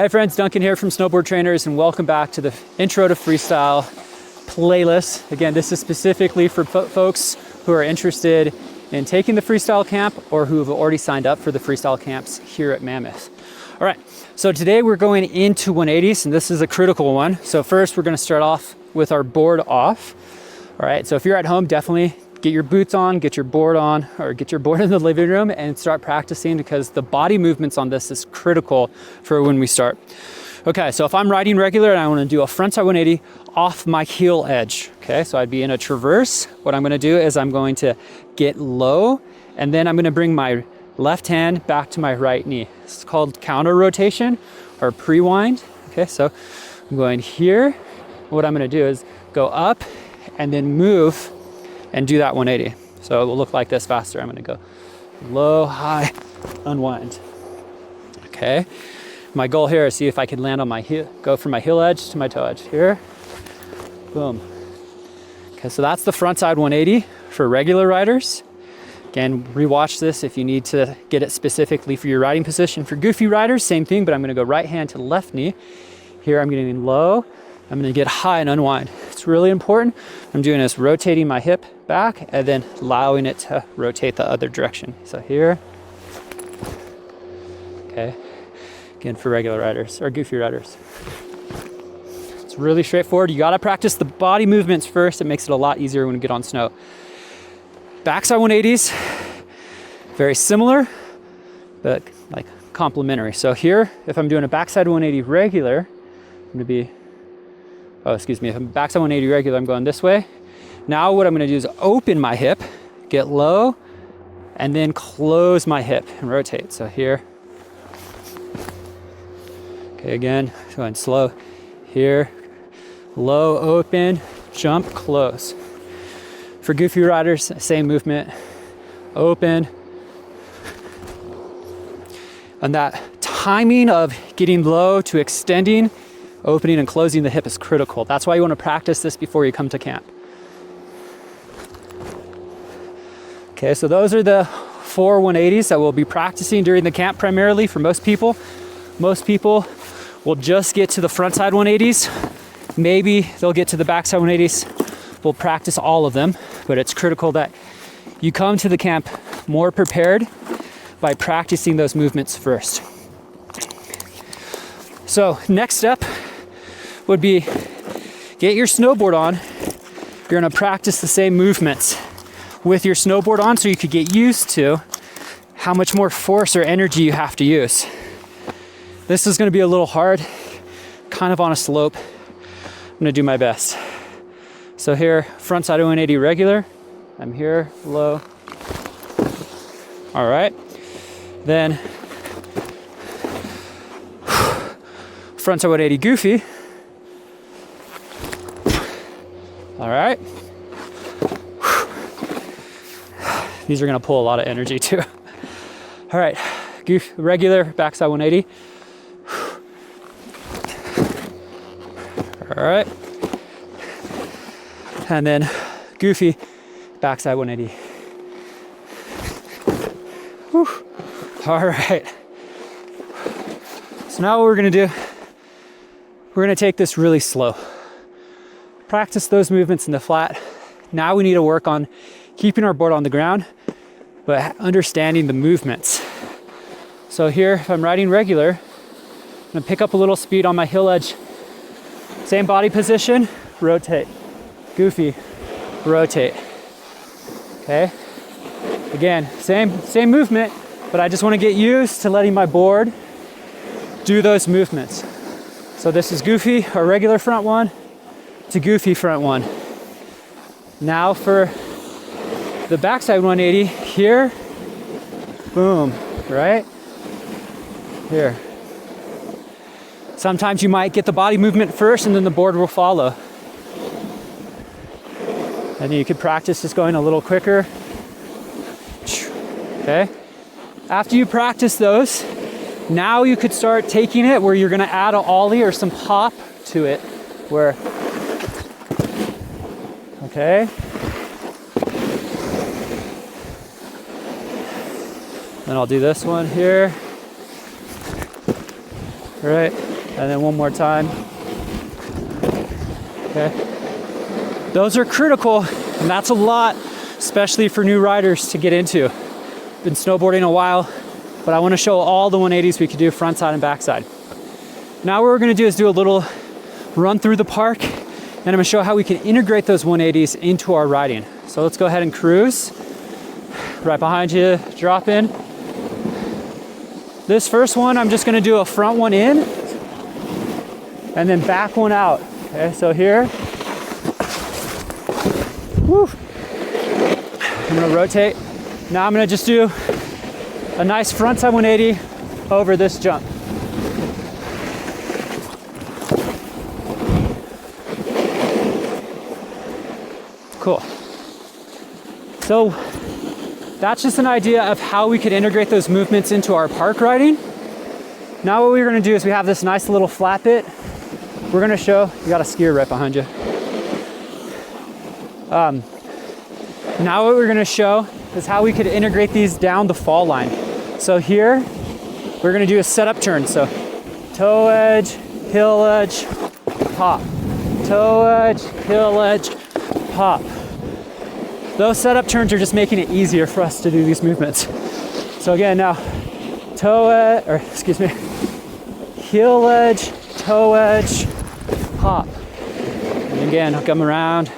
Hey friends, Duncan here from Snowboard Trainers, and welcome back to the Intro to Freestyle playlist. Again, this is specifically for folks who are interested in taking the freestyle camp or who have already signed up for the freestyle camps here at Mammoth. All right, so today we're going into 180s, and this is a critical one. So first we're gonna start off with our board off. All right, so if you're at home, definitely get your boots on, get your board on, or get your board in the living room and start practicing, because the body movements on this is critical for when we start. Okay, so if I'm riding regular and I wanna do a frontside 180 off my heel edge, okay? So I'd be in a traverse. What I'm gonna do is I'm going to get low, and then I'm gonna bring my left hand back to my right knee. It's called counter rotation or pre-wind. Okay, so I'm going here. What I'm gonna do is go up and then move and do that 180. So it will look like this faster. I'm gonna go low, high, unwind. Okay, my goal here is see if I can land on my heel, go from my heel edge to my toe edge. Here, boom. Okay, so that's the frontside 180 for regular riders. Again, rewatch this if you need to get it specifically for your riding position. For goofy riders, same thing, but I'm gonna go right hand to left knee. Here I'm getting low, I'm gonna get high and unwind. It's really important. I'm doing is rotating my hip back and then allowing it to rotate the other direction. So here, okay. Again, for regular riders or goofy riders. It's really straightforward. You gotta practice the body movements first. It makes it a lot easier when you get on snow. Backside 180s, very similar, but like complementary. So here, if I'm doing a backside 180 regular, I'm gonna be, if I'm backside 180 regular, I'm going this way. Now what I'm gonna do is open my hip, get low, and then close my hip and rotate. So here, okay, again, going slow. Here, low, open, jump, close. For goofy riders, same movement, open. And that timing of getting low to extending, opening and closing the hip is critical. That's why you want to practice this before you come to camp. Okay, so those are the 4 180s that we'll be practicing during the camp primarily for most people. Most people will just get to the frontside 180s. Maybe they'll get to the backside 180s. We'll practice all of them, but it's critical that you come to the camp more prepared by practicing those movements first. So next step would be get your snowboard on. You're gonna practice the same movements with your snowboard on so you could get used to how much more force or energy you have to use. This is gonna be a little hard, kind of on a slope. I'm gonna do my best. So here, frontside 180 regular. I'm here, low. All right. Then frontside 180 goofy. All right. These are gonna pull a lot of energy too. All right, goof, regular, backside 180. All right. And then goofy, backside 180. Whew. All right. So now what we're gonna do, we're gonna take this really slow. Practice those movements in the flat. Now we need to work on keeping our board on the ground, but understanding the movements. So here, if I'm riding regular, I'm gonna pick up a little speed on my heel edge. Same body position, rotate. Goofy, rotate. Okay. Again, same movement, but I just want to get used to letting my board do those movements. So this is goofy, or regular front one, to goofy front one. Now for the backside 180, here, boom, right? Here. Sometimes you might get the body movement first and then the board will follow. And you could practice just going a little quicker. Okay. After you practice those, now you could start taking it where you're gonna add an ollie or some pop to it. Where, okay. Then I'll do this one here. All right, and then one more time. Okay. Those are critical, and that's a lot, especially for new riders to get into. Been snowboarding a while, but I want to show all the 180s we can do frontside and backside. Now what we're going to do is do a little run through the park, and I'm going to show how we can integrate those 180s into our riding. So let's go ahead and cruise. Right behind you, drop in. This first one, I'm just going to do a front one in and then back one out. Okay, so here. Woo. I'm going to rotate. Now I'm going to just do a nice frontside 180 over this jump. Cool. So that's just an idea of how we could integrate those movements into our park riding. Now what we're going to do is we have this nice little flat bit. We're going to show, you got a skier right behind you. Now what we're going to show is how we could integrate these down the fall line. So here, we're going to do a setup turn. So toe edge, heel edge, pop. Toe edge, heel edge, pop. Those setup turns are just making it easier for us to do these movements. So again, now toe edge, or excuse me, heel edge, toe edge, pop. And again, I'll come around.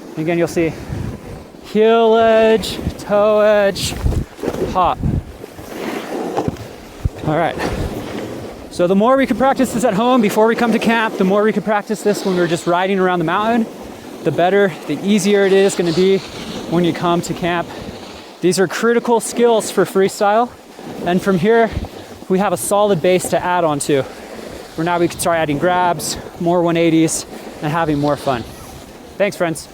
And again, you'll see heel edge, toe edge, pop. All right. So the more we can practice this at home before we come to camp, the more we can practice this when we're just riding around the mountain, the better, the easier it is going to be when you come to camp. These are critical skills for freestyle. And from here, we have a solid base to add on to, where now we can start adding grabs, more 180s, and having more fun. Thanks, friends.